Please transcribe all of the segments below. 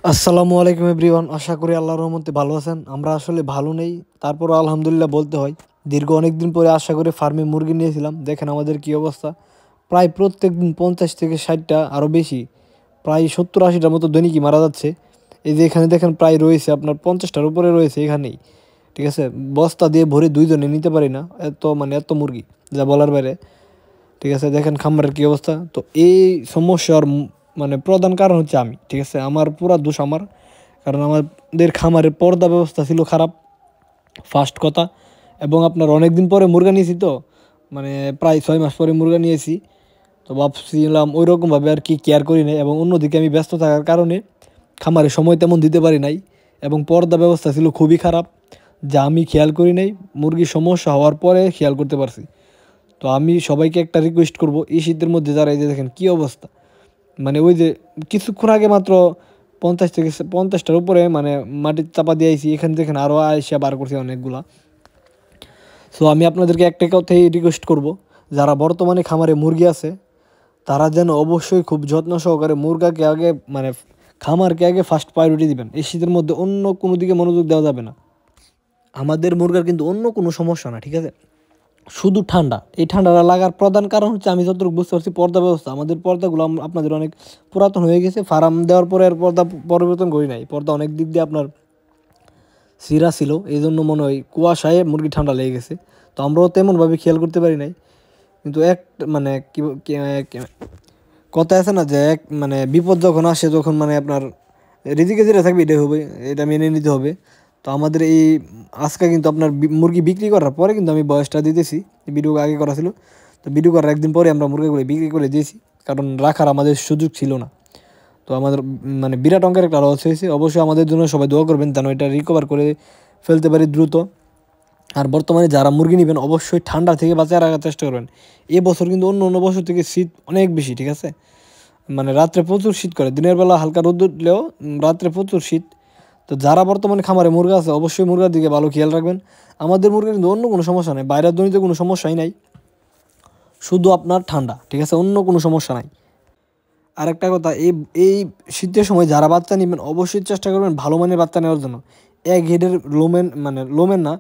আসসালামু আলাইকুম এভরিওয়ান, আশা করি আল্লাহর রহমতে ভালো আছেন। আমরা আসলে ভালো নেই, তারপরও আলহামদুলিল্লাহ বলতে হয়। দীর্ঘ অনেক দিন পরে আশা করে ফার্মে মুরগি নিয়েছিলাম, দেখেন আমাদের কি অবস্থা। প্রায় প্রত্যেক দিন 50 থেকে 60টা, আরও বেশি, প্রায় 70-80টার মতো দৈনিকই মারা যাচ্ছে। এই যে এখানে দেখেন প্রায় রয়েছে আপনার 50টার উপরে রয়েছে এখানেই, ঠিক আছে। বস্তা দিয়ে ভরে দুইজনে নিতে পারি না, এত মুরগি, যা বলার বাইরে। ঠিক আছে, দেখেন খামারের কি অবস্থা। তো এই সমস্যার প্রধান কারণ হচ্ছে আমি, ঠিক আছে, আমার পুরা দোষ আমার। কারণ আমাদের খামারের পর্দা ব্যবস্থা ছিল খারাপ, ফার্স্ট কথা। এবং আপনার অনেক দিন পরে মুরগা নিয়েছি, তো মানে প্রায় 6 মাস পরে মুরগা নিয়েছি। তো ভাবছিলাম ওই রকমভাবে আর কি কেয়ার করি নাই, এবং অন্যদিকে আমি ব্যস্ত থাকার কারণে খামারে সময় তেমন দিতে পারি নাই। এবং পর্দা ব্যবস্থা ছিল খুবই খারাপ, যা আমি খেয়াল করি নাই। মুরগির সমস্যা হওয়ার পরে খেয়াল করতে পারছি। তো আমি সবাইকে একটা রিকোয়েস্ট করব, এই শীতের মধ্যে যারা, এই যে দেখেন কী অবস্থা, ওই যে কিছুক্ষণ আগে মাত্র 50 থেকে 50টার উপরে মাটির চাপা দিয়ে আইছি, এখান থেকে আরও আইসা বার করছি অনেকগুলা। সো আমি আপনাদেরকে একটা কথাই রিকোয়েস্ট করব, যারা বর্তমানে খামারে মুরগি আছে, তারা যেন অবশ্যই খুব যত্ন সহকারে মুরগাকে আগে খামারকে আগে ফার্স্ট প্রায়োরিটি দিবেন। এই শীতের মধ্যে অন্য কোনো দিকে মনোযোগ দেওয়া যাবে না। আমাদের মুরগার কিন্তু অন্য কোনো সমস্যা না, ঠিক আছে, শুধু ঠান্ডা। এই ঠান্ডাটা লাগার প্রধান কারণ হচ্ছে, আমি যতটুকু বুঝতে পারছি, পর্দা ব্যবস্থা। আমাদের পর্দাগুলো আপনাদের অনেক পুরাতন হয়ে গেছে, ফার্ম দেওয়ার পরে আর পর্দা পরিবর্তন করি নাই। পর্দা অনেক দিক দিয়ে আপনার সিরা ছিল, এই জন্য মনে হয় কুয়াশায় মুরগি ঠান্ডা লেগে গেছে। তো আমরাও তেমনভাবে খেয়াল করতে পারি নাই। কিন্তু এক মানে কি কি- কি- কথা আছে না, যে বিপদ যখন আসে তখন আপনার রিজিকে যেটা থাকবে এটাই হবে, এটা মেনে নিতে হবে। তো আমাদের এই আজকে কিন্তু আপনার মুরগি বিক্রি করার পরে কিন্তু আমি বয়সটা দিতেছি, ভিডিও আগে করা ছিল। তো ভিডিও করার একদিন পরে আমরা মুরগিগুলো বিক্রি করে দিয়েছি, কারণ রাখার আমাদের সুযোগ ছিল না। তো আমাদের বিরাট অঙ্কের একটা লস হয়েছে। অবশ্যই আমাদের জন্য সবাই দোয়া করবেন, যেন এটা রিকভার করে ফেলতে পারি দ্রুত। আর বর্তমানে যারা মুরগি নেবেন, অবশ্যই ঠান্ডা থেকে বাঁচিয়ে রাখার চেষ্টা করবেন। বছর কিন্তু অন্য অন্য বছর থেকে শীত অনেক বেশি, ঠিক আছে। রাত্রে প্রচুর শীত করে, দিনের বেলা হালকা রোদ উঠলেও রাত্রে প্রচুর শীত। তো যারা বর্তমানে খামারে মুরগা আছে, অবশ্যই মুরগার দিকে ভালো খেয়াল রাখবেন। আমাদের মুরগির কিন্তু অন্য কোনো সমস্যা নেই, বাইরের জনিত কোনো সমস্যাই নাই, শুধু আপনার ঠান্ডা, ঠিক আছে, অন্য কোনো সমস্যা নাই। আর একটা কথা, এই এই শীতের সময় যারা বাচ্চা নেবেন, অবশ্যই চেষ্টা করবেন ভালো মানের বাচ্চা নেওয়ার জন্য। এক হেডের লোমেন না,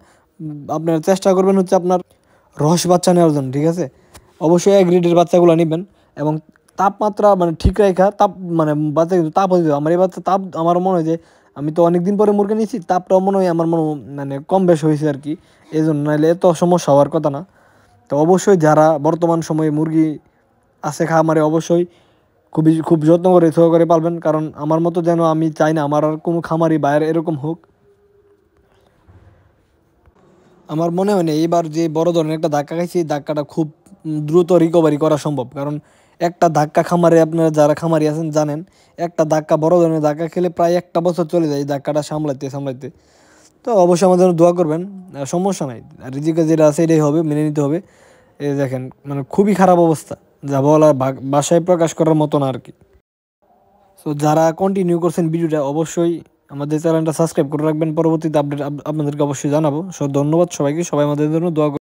আপনার চেষ্টা করবেন হচ্ছে আপনার রস বাচ্চা নেওয়ার জন্য, ঠিক আছে। অবশ্যই এক গ্রেডের বাচ্চাগুলো নেবেন, এবং তাপমাত্রা ঠিক রাখা, বাচ্চা কিন্তু তাপ হয়ে যাবে। আমার এই বাচ্চা তাপ, আমার মনে হয় যে আমি তো অনেক দিন পরে মুরগি নিয়েছি, তাপটাও মনে হয় আমার কম বেশ হয়েছে আর কি। এই জন্য, নাহলে এত সমস্যা হওয়ার কথা না। তো অবশ্যই যারা বর্তমান সময়ে মুরগি আছে খামারে, অবশ্যই খুব যত্ন করে সহকারে পালবেন। কারণ আমার মতো যেন আমি চাই না আমার আর কোনো খামারি বাইরে এরকম হোক। আমার মনে হয় না এবার যে বড় ধরনের একটা ধাক্কা খাইছি, এই ধাক্কাটা খুব দ্রুত রিকভারি করা সম্ভব। কারণ একটা ধাক্কা খামারে, আপনারা যারা খামারি আছেন জানেন, একটা ধাক্কা, বড় ধরনের ধাক্কা খেলে প্রায় একটা বছর চলে যায় এই ধাক্কাটা সামলাইতে সামলাইতে। তো অবশ্যই আমাদের জন্য দোয়া করবেন, সমস্যা নাই। আর রিজিকে যেটা আছে এটাই হবে, মেনে নিতে হবে। এই দেখেন খুবই খারাপ অবস্থা, যা বলা বাসায় প্রকাশ করার মতো না আর কি। সো যারা কন্টিনিউ করছেন ভিডিওটা, অবশ্যই আমাদের চ্যানেলটা সাবস্ক্রাইব করে রাখবেন। পরবর্তীতে আপডেট আপনাদেরকে অবশ্যই জানাবো। সো ধন্যবাদ সবাইকে, সবাই আমাদের জন্য দোয়া